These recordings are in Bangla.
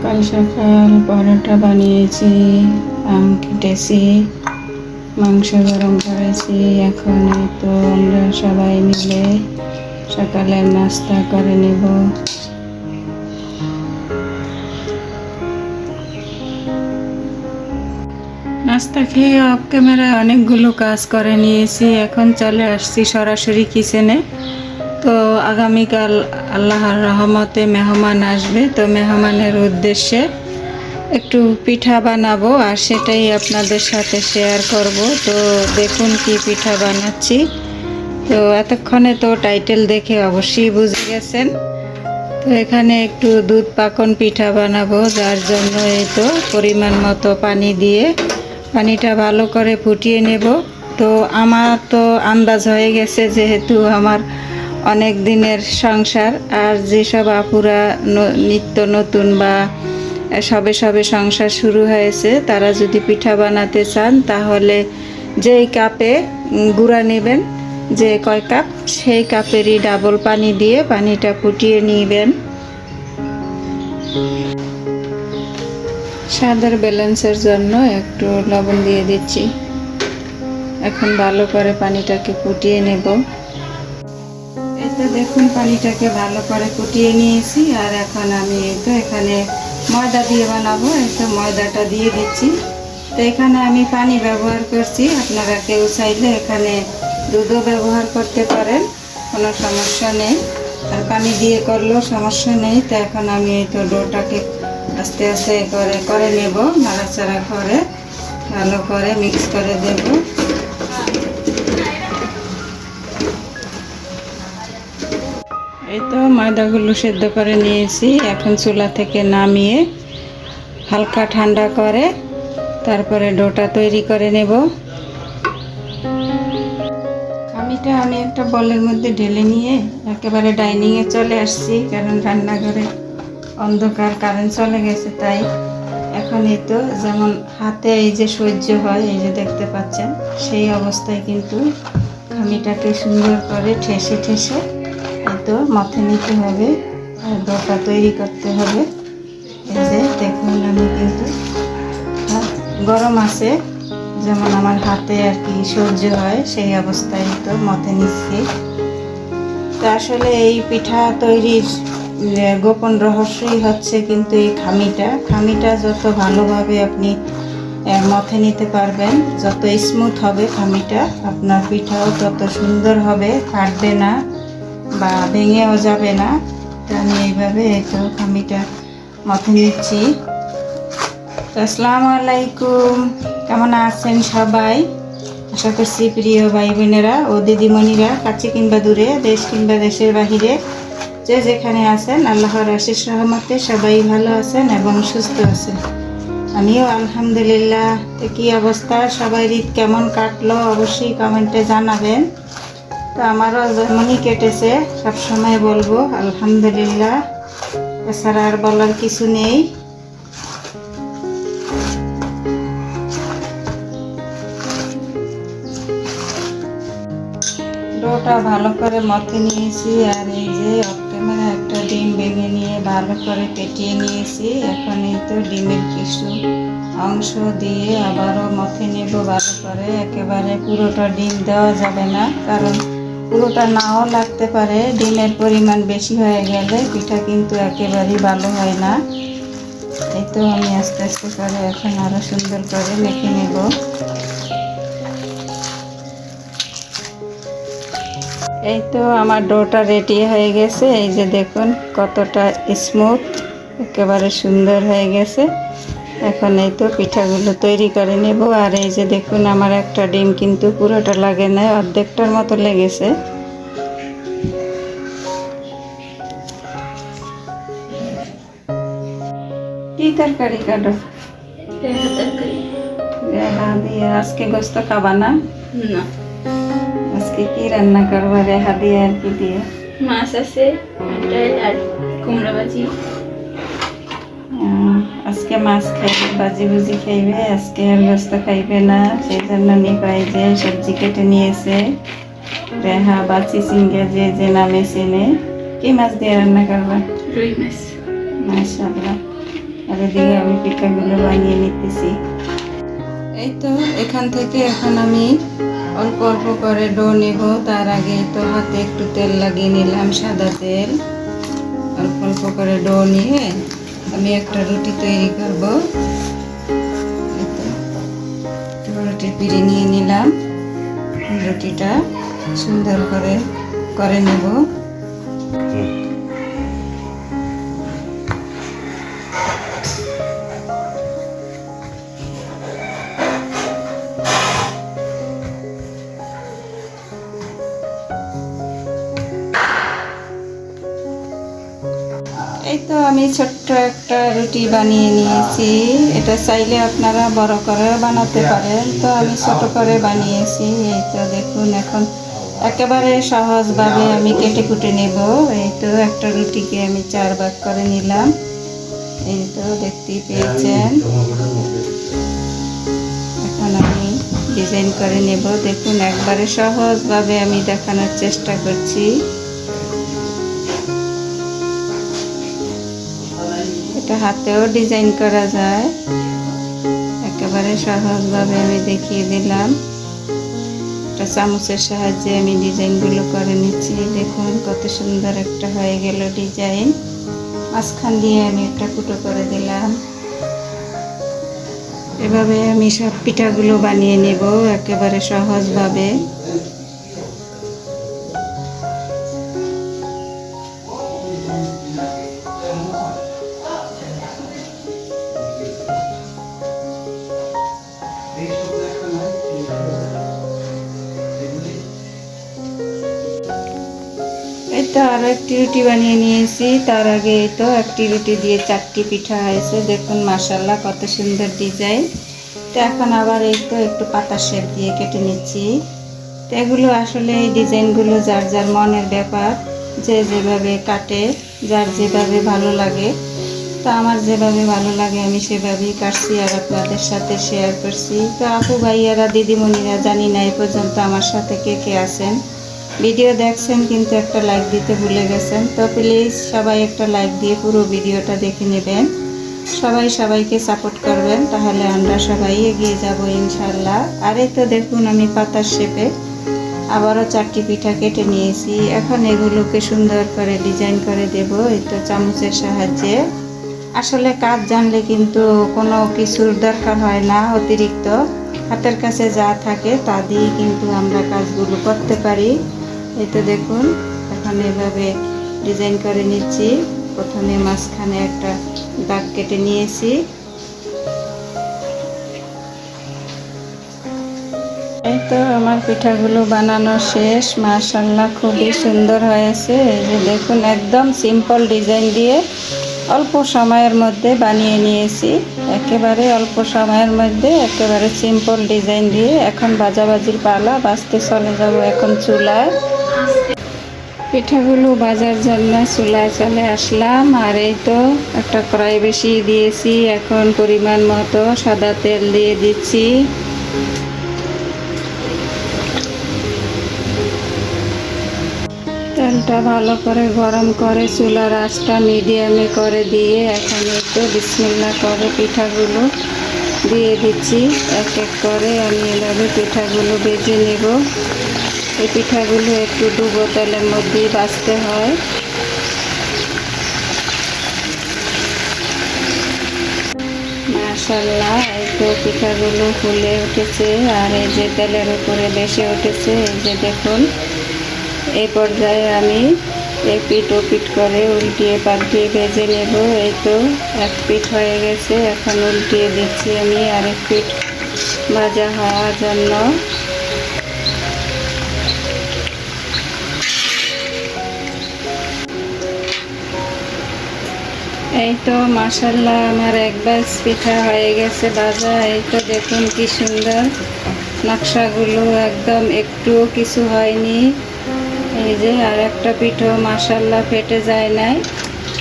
সকাল সকাল পরোটা বানিয়েছি, আম কেটেছি, মাংস গরম করেছি। এখন এই তো আমরা সবাই মিলে সকালের নাস্তা করে নেব। নাস্তা খেয়ে অফ ক্যামেরায় অনেকগুলো কাজ করে নিয়েছি। এখন চলে আসছি সরাসরি কিচেনে। তো আগামীকাল আল্লাহর রহমতে মেহমান আসবে, তো মেহমানের উদ্দেশ্যে একটু পিঠা বানাবো আর সেটাই আপনাদের সাথে শেয়ার করব। তো দেখুন কি পিঠা বানাচ্ছি। তো এতক্ষণে তো টাইটেল দেখে অবশ্যই বুঝে গেছেন। তো এখানে একটু দুধ পাকন পিঠা বানাবো, যার জন্য এই তো পরিমাণ মতো পানি দিয়ে পানিটা ভালো করে ফুটিয়ে নেব। তো আমার তো আন্দাজ হয়ে গেছে, যেহেতু আমার অনেক দিনের সংসার, আর যেসব আপুরা নিত্য নতুন বা সবে সবে সংসার শুরু হয়েছে, তারা যদি পিঠা বানাতে চান তাহলে যেই কাপে গুঁড়া নেবেন, যে কয় কাপ, সেই কাপেরই ডাবল পানি দিয়ে পানিটা ফুটিয়ে নেবেন। স্বাদের ব্যালেন্সের জন্য একটু লবণ দিয়ে দিচ্ছি। এখন ভালো করে পানিটাকে ফুটিয়ে নেব। এতে দেখুন পানিটাকে ভালো করে ফুটিয়ে নিয়েছি। আর এখন আমি এই তো এখানে ময়দা দিয়ে বানাবো, এই তো ময়দাটা দিয়ে দিচ্ছি। তো এখানে আমি পানি ব্যবহার করছি, আপনারা কেউ চাইলে এখানে দুধও ব্যবহার করতে পারেন, কোনো সমস্যা নেই। আর পানি দিয়ে করলেও সমস্যা নেই। তো এখন আমি এই তো ডোটাকে আস্তে আস্তে করে নেব, নাড়াচাড়া করে ভালো করে মিক্স করে দেব। এই তো ময়দাগুলো সেদ্ধ করে নিয়েছি। এখন চুলা থেকে নামিয়ে হালকা ঠান্ডা করে তারপরে ডোটা তৈরি করে নেব। খামিটা আমি একটা বলের মধ্যে ঢেলে নিয়ে একেবারে ডাইনিংয়ে চলে আসছি, কারণ রান্নাঘরে অন্ধকার, কারেন্ট চলে গেছে। তাই এখন এই তো যেমন হাতে এই যে সহ্য হয়, এই যে দেখতে পাচ্ছেন, সেই অবস্থায় কিন্তু খামিটাকে সুন্দর করে ঠেসে ঠেসে এই তো মাথা নিতে হবে আর ডোটা তৈরি করতে হবে। এই যে দেখুন আমি কিন্তু গরম আছে, যেমন আমার হাতে আর কি সহ্য হয়, সেই অবস্থায় তো মতে নিচ্ছি। তো আসলে এই পিঠা তৈরির গোপন রহস্যই হচ্ছে কিন্তু এই খামিটা যত ভালোভাবে আপনি মথে নিতে পারবেন, যত স্মুথ হবে খামিটা, আপনার পিঠাও তত সুন্দর হবে, ফাটবে না বা ভেঙেও যাবে না। তো আমি এইভাবে এই তো খামিটা মথে নিচ্ছি। তো আসসালামু আলাইকুম, কেমন আছেন সবাই? আশা করছি প্রিয় ভাই বোনেরা ও দিদিমণিরা, কাছে কিংবা দূরে, দেশ কিংবা দেশের বাহিরে, যে যেখানে আছেন, আল্লাহর আশিস রহমতে সবাই ভালো আছেন এবং সুস্থ আছেন। আমিও আলহামদুলিল্লাহ। তো কী অবস্থা, সবাই ঈদ কেমন কাটলো অবশ্যই কমেন্টে জানাবেন। তো আমারও যেমনই কেটেছে সবসময় বলবো আলহামদুলিল্লাহ, এছাড়া আর বলার কিছু নেই। ডোটা ভালো করে মথে নিয়েছি, আর এই যে অফ ক্যামেরা একটা ডিম ভেঙে নিয়ে ভালো করে পেটিয়ে নিয়েছি। এখন এই তো ডিমের কিছু অংশ দিয়ে আবারও মথে নেব ভালো করে। একেবারে পুরোটা ডিম দেওয়া যাবে না, কারণ পুরোটা নাও লাগতে পারে। ডিমের পরিমাণ বেশি হয়ে গেলে পিঠা কিন্তু একেবারেই ভালো হয় না। এই তো আমি আস্তে আস্তে করে এখন আরও সুন্দর করে মেখে নেব। এই তো আমার ডোটা রেডি হয়ে গেছে। এই যে দেখুন কতটা স্মুথ, একেবারে সুন্দর হয়ে গেছে। এখন এই তো পিঠাগুলো তৈরি করে নেব। আর এই যে দেখুন আমার একটা ডিম কিন্তু পুরোটা লাগে না, অর্ধেকটার মতো লেগেছে। কি তরকারি কাটো? রেহা দিয়ে। আজকে গোস্ত খাবা না? না, আজকে কি রান্না করবা রেহা দিয়ে আর কি দিয়ে? মাছ আছে, ডাল আর কুমড়া ভাজি। আজকে মাছ খাইবে, ভাজি ভুজি খাইবে, আজকে আর গোস্ত খাইবে না। সেই জন্য নিপাই যে সবজি কেটে নিয়েছে, রেহা বা চিচিঙ্গা যে যে নামে চেনে। কি মাছ দিয়ে রান্না করবা? রুই মাছ। মাশাআল্লাহ। আর এদিকে আমি পিঠাগুলো বানিয়ে নিতেছি। এই তো এখান থেকে এখন আমি অল্প অল্প করে ডো নেব। তার আগে তো হাতে একটু তেল লাগিয়ে নিলাম, সাদা তেল। অল্প অল্প করে ডো নিয়ে আমি একটা রুটি তৈরি করব। রুটির পিড়ি নিয়ে নিলাম, রুটিটা সুন্দর করে নেব। এই তো আমি ছোট্ট একটা রুটি বানিয়ে নিয়েছি। এটা চাইলে আপনারা বড় করে বানাতে পারেন, তো আমি ছোট করে বানিয়েছি। এই তো দেখুন, এখন একেবারে সহজভাবে আমি কেটে কুটে নেব। এই তো একটা রুটিকে আমি 4 ভাগ করে নিলাম। এই তো দেখতেই পেয়েছেন। এখন আমি ডিজাইন করে নেব। দেখুন, একবারে সহজভাবে আমি দেখানোর চেষ্টা করছি। এটা হাতেও ডিজাইন করা যায়, একেবারে সহজভাবে আমি দেখিয়ে দিলাম। একটা চামচের সাহায্যে আমি ডিজাইনগুলো করে নিচ্ছি। দেখুন কত সুন্দর একটা হয়ে গেল ডিজাইন। মাঝখান দিয়ে আমি একটা ফুটো করে দিলাম। এভাবে আমি সব পিঠাগুলো বানিয়ে নেব একেবারে সহজভাবে। এই তো আরো একটি রুটি বানিয়ে নিয়েছি। তার আগে এই তো একটি রুটি দিয়ে 4টি পিঠা হয়েছে। দেখুন মাশাআল্লাহ কত সুন্দর ডিজাইন। তো এখন আবার এই তো একটু পাতা শেপ দিয়ে কেটে নিচ্ছি। তো এগুলো আসলে এই ডিজাইনগুলো যার যার মনের ব্যাপার, যে যেভাবে কাটে, যার যেভাবে ভালো লাগে। তো আমার যেভাবে ভালো লাগে আমি সেভাবেই কাটছি আর আপনাদের সাথে শেয়ার করছি। তো আপু ভাইয়ারা, দিদিমণিরা, জানি না এই পর্যন্ত আমার সাথে কে কে আছেন, ভিডিও দেখছেন কিন্তু একটা লাইক দিতে ভুলে গেছেন। তো প্লিজ সবাই একটা লাইক দিয়ে পুরো ভিডিওটা দেখে নেবেন। সবাই সবাইকে সাপোর্ট করবেন, তাহলে আমরা সবাই এগিয়ে যাব ইনশাল্লাহ। আর এই তো দেখুন আমি পাতার শেপে আবারও 4টি পিঠা কেটে নিয়েছি। এখন এগুলোকে সুন্দর করে ডিজাইন করে দেব এই তো চামচের সাহায্যে। আসলে কাজ জানলে কিন্তু কোনো কিছুর দরকার হয় না অতিরিক্ত। হাতের কাছে যা থাকে তা দিয়েই কিন্তু আমরা কাজগুলো করতে পারি। এই তো দেখুন এখন এভাবে ডিজাইন করে নিচ্ছি। প্রথমে মাঝখানে একটা দাগ কেটে নিয়েছি। এই তো আমার পিঠাগুলো বানানো শেষ। মাশাআল্লাহ খুবই সুন্দর হয়েছে। এই যে দেখুন একদম সিম্পল ডিজাইন দিয়ে অল্প সময়ের মধ্যে বানিয়ে নিয়েছি। একেবারে অল্প সময়ের মধ্যে একেবারে সিম্পল ডিজাইন দিয়ে এখন ভাজাভাজির পালা। বাজতে চলে যাব এখন চুলায়। পিঠাগুলো ভাজার জন্য চুলায় চলে আসলাম। আর এই তো একটা কড়াই বসিয়ে দিয়েছি। এখন পরিমাণ মতো সাদা তেল দিয়ে দিচ্ছি। তেলটা ভালো করে গরম করে চুলার আঁচটা মিডিয়ামে করে দিয়ে এখন একটু বিসমিল্লাহ করে পিঠাগুলো দিয়ে দিচ্ছি। এক এক করে আমি এভাবে পিঠাগুলো ভেজে নেব। এই পিঠাগুলো একটু ডুবো তেলের মধ্যেই ভাজতে হয়। মাশাআল্লাহ এই তো পিঠাগুলো ফুলে উঠেছে আর এই যে তেলের উপরে ভেসে উঠেছে। এই যে দেখুন, এই পর্যায়ে আমি এক পিঠ ও পিঠ করে উল্টিয়ে পাল্টিয়ে ভেজে নেব। এই তো এক পিঠ হয়ে গেছে, এখন উল্টিয়ে দিচ্ছি আমি আরেক পিঠ ভাজা হওয়ার জন্য। এই তো মাশাআল্লাহ আমার এক ব্যাচ পিঠা হয়ে গেছে ভাজা। এই তো দেখুন কি সুন্দর নকশাগুলো, একদম একটুও কিছু হয়নি। এই যে আর একটা পিঠো মাশাআল্লাহ ফেটে যায় নাই,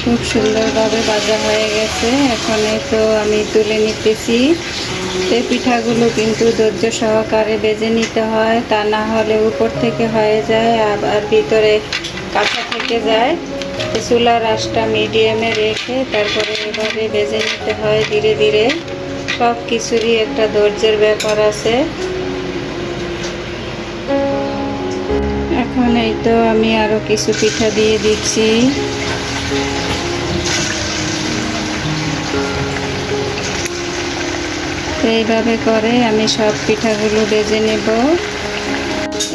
খুব সুন্দরভাবে ভাজা হয়ে গেছে। এখন এই তো আমি তুলে নিতেছি। এই পিঠাগুলো কিন্তু ধৈর্য সহকারে ভেজে নিতে হয়, তা না হলে উপর থেকে হয়ে যায় আবার ভিতরে কাঁচা থেকে যায়। চুলার আঁচটা মিডিয়ামে রেখে তারপরে এভাবে ভেজে নিতে হয় ধীরে ধীরে। সব কিছুরই একটা ধৈর্যের ব্যাপার আছে। এখন এই তো আমি আরো কিছু পিঠা দিয়ে দিচ্ছি। এইভাবে করে আমি সব পিঠাগুলো ভেজে নেব।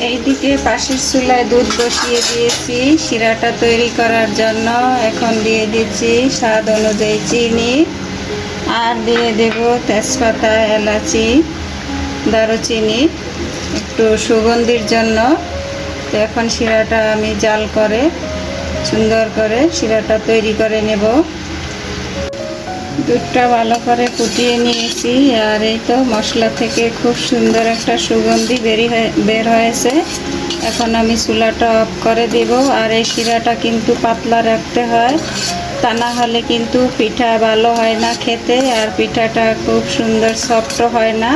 এইদিকে পাশের চুলায় দুধ বসিয়ে দিয়েছি শিরাটা তৈরি করার জন্য। এখন দিয়ে দিচ্ছি স্বাদ অনুযায়ী চিনি, আর দিয়ে দেব তেজপাতা, এলাচি, দারুচিনি একটু সুগন্ধির জন্য। তো এখন শিরাটা আমি জাল করে সুন্দর করে শিরাটা তৈরি করে নেব। দুধটা ভালো করে ফুটিয়ে নিয়েছি, আর এই তো মশলা থেকে খুব সুন্দর একটা সুগন্ধি বের হয়েছে। এখন আমি চুলাটা অফ করে দেব। আর এই শিরাটা কিন্তু পাতলা রাখতে হয়, তা না হলে কিন্তু পিঠা ভালো হয় না খেতে, আর পিঠাটা খুব সুন্দর সফট হয় না।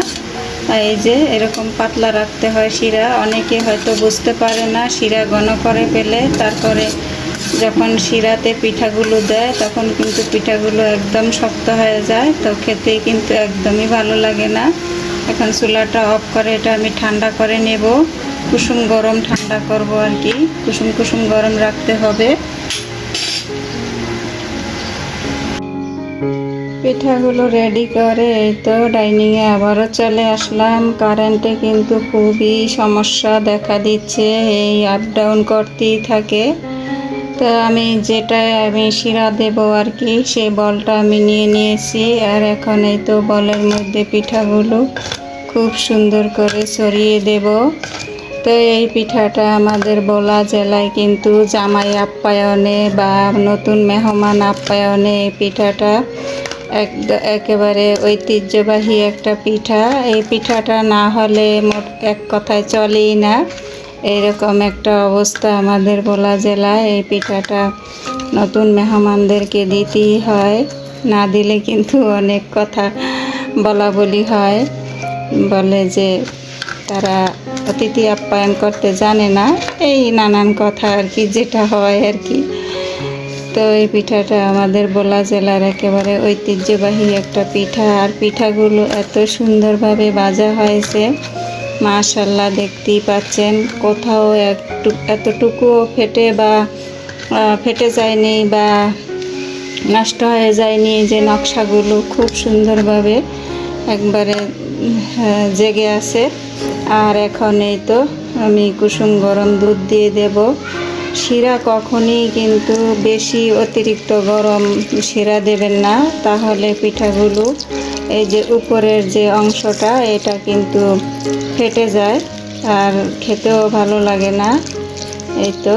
এই যে এরকম পাতলা রাখতে হয় শিরা। অনেকে হয়তো বুঝতে পারে না, শিরা ঘন করে ফেলে, তারপরে যখন শিরাতে পিঠাগুলো দেয় তখন কিন্তু পিঠাগুলো একদম শক্ত হয়ে যায়, তো খেতে কিন্তু একদমই ভালো লাগে না। এখন চুলাটা অফ করে এটা আমি ঠান্ডা করে নেব। কুসুম গরম ঠান্ডা করব আর কি, কুসুম কুসুম গরম রাখতে হবে। পিঠাগুলো রেডি করে এই তো ডাইনিংয়ে আবারও চলে আসলাম। কারেন্টে কিন্তু খুবই সমস্যা দেখা দিচ্ছে, এই আপ ডাউন করতেই থাকে। তো আমি শিরা দেব আর কি, সেই বলটা আমি নিয়ে নিয়েছি। আর এখন এই তো বলের মধ্যে পিঠাগুলো খুব সুন্দর করে ছড়িয়ে দেব। তো এই পিঠাটা আমাদের ভোলা জেলায় কিন্তু জামাই আপ্যায়নে বা নতুন মেহমান আপ্যায়নে এই পিঠাটা একেবারে ঐতিহ্যবাহী একটা পিঠা। এই পিঠাটা না হলে এক কথায় চলেই না, এইরকম একটা অবস্থা আমাদের ভোলা জেলায়। এই পিঠাটা নতুন মেহমানদেরকে দিতেই হয়, না দিলে কিন্তু অনেক কথা বলা বলি হয়, বলে যে তারা অতিথি আপ্যায়ন করতে জানে না, এই নানান কথা আর কি, যেটা হয় আর কি। তো এই পিঠাটা আমাদের ভোলা জেলার একেবারে ঐতিহ্যবাহী একটা পিঠা। আর পিঠাগুলো এত সুন্দরভাবে ভাজা হয়েছে, মাশাআল্লাহ, দেখতেই পাচ্ছেন। কোথাও এতটুকুও ফেটে যায়নি বা নষ্ট হয়ে যায়নি। যে নকশাগুলো খুব সুন্দরভাবে একবারে জেগে আছে। আর এখন এই তো আমি কুসুম গরম দুধ দিয়ে দেব। শিরা কখনই কিন্তু বেশি অতিরিক্ত গরম শিরা দেবেন না, তাহলে পিঠাগুলো এই যে উপরের যে অংশটা এটা কিন্তু ফেটে যায় আর খেতেও ভালো লাগে না। এই তো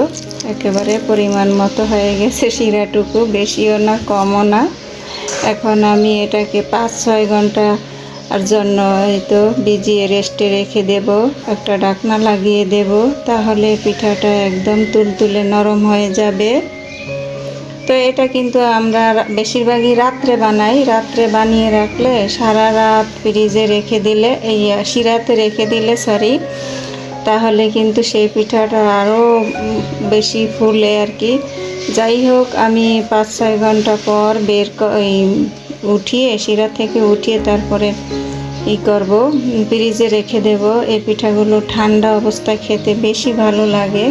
একেবারে পরিমাণ মতো হয়ে গেছে শিরাটুকু, বেশিও না কমও না। এখন আমি এটাকে 5-6 ঘন্টা আর জন্য এই তো ভিজিয়ে রেস্টে রেখে দেব, একটা ঢাকনা লাগিয়ে দেব, তাহলে পিঠাটা একদম তুলতুলে নরম হয়ে যাবে। তো এটা কিন্তু আমরা বেশিরভাগই রাত্রে বানাই। রাত্রে বানিয়ে রাখলে সারা রাত ফ্রিজে রেখে দিলে, শিরাতে রেখে দিলে তাহলে কিন্তু সেই পিঠাটা আরও বেশি ফুলে আর কি। যাই হোক, আমি 5-6 ঘন্টা পর শিরা থেকে উঠিয়ে তারপরে করব, ফ্রিজে রেখে দেব। এই পিঠাগুলো ঠান্ডা অবস্থায় খেতে বেশি ভালো লাগে।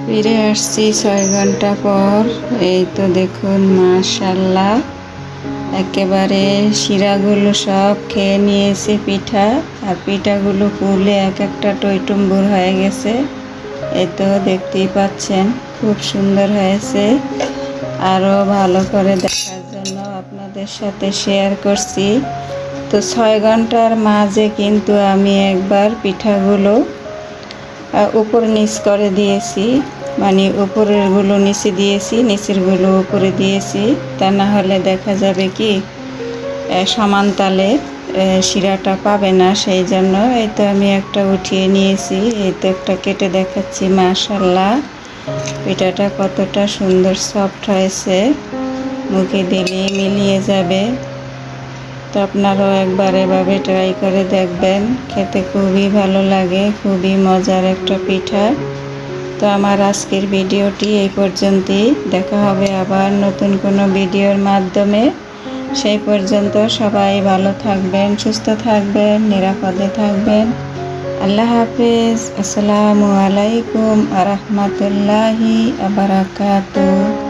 ফিরে আসছি 6 ঘন্টা পর। এই তো দেখুন, মাশাআল্লাহ, একেবারে শিরাগুলো সব খেয়ে নিয়েছে পিঠা, আর পিঠাগুলো ফুলে এক একটা টইটুম্বুর হয়ে গেছে। এই তো দেখতেই পাচ্ছেন, খুব সুন্দর হয়েছে। আরও ভালো করে দেখার জন্য আপনাদের সাথে শেয়ার করছি। তো 6 ঘন্টার মাঝে কিন্তু আমি একবার পিঠাগুলো উপর নিচ করে দিয়েছি, মানে উপরেরগুলো নিচে দিয়েছি, নিচেরগুলো উপরে দিয়েছি, তা না হলে দেখা যাবে কি সমান তালে শিরাটা পাবে না। সেই জন্য এই তো আমি একটা উঠিয়ে নিয়েছি, এই তো একটা কেটে দেখাচ্ছি। মাশাআল্লাহ, পিঠাটা কতটা সুন্দর সফট হয়েছে, মুখে দিলেই মিলিয়ে যাবে। তো আপনারাও একবার এভাবে ট্রাই করে দেখবেন, খেতে খুবই ভালো লাগে, খুবই মজার একটা পিঠা। তো আমার আজকের ভিডিওটি এই পর্যন্তই, দেখা হবে আবার নতুন কোনো ভিডিওর মাধ্যমে। সেই পর্যন্ত সবাই ভালো থাকবেন, সুস্থ থাকবেন, নিরাপদে থাকবেন। আল্লাহ হাফেজ। আসসালামু আলাইকুম আ রহমতুল্লাহি আ বারাকাতুহু।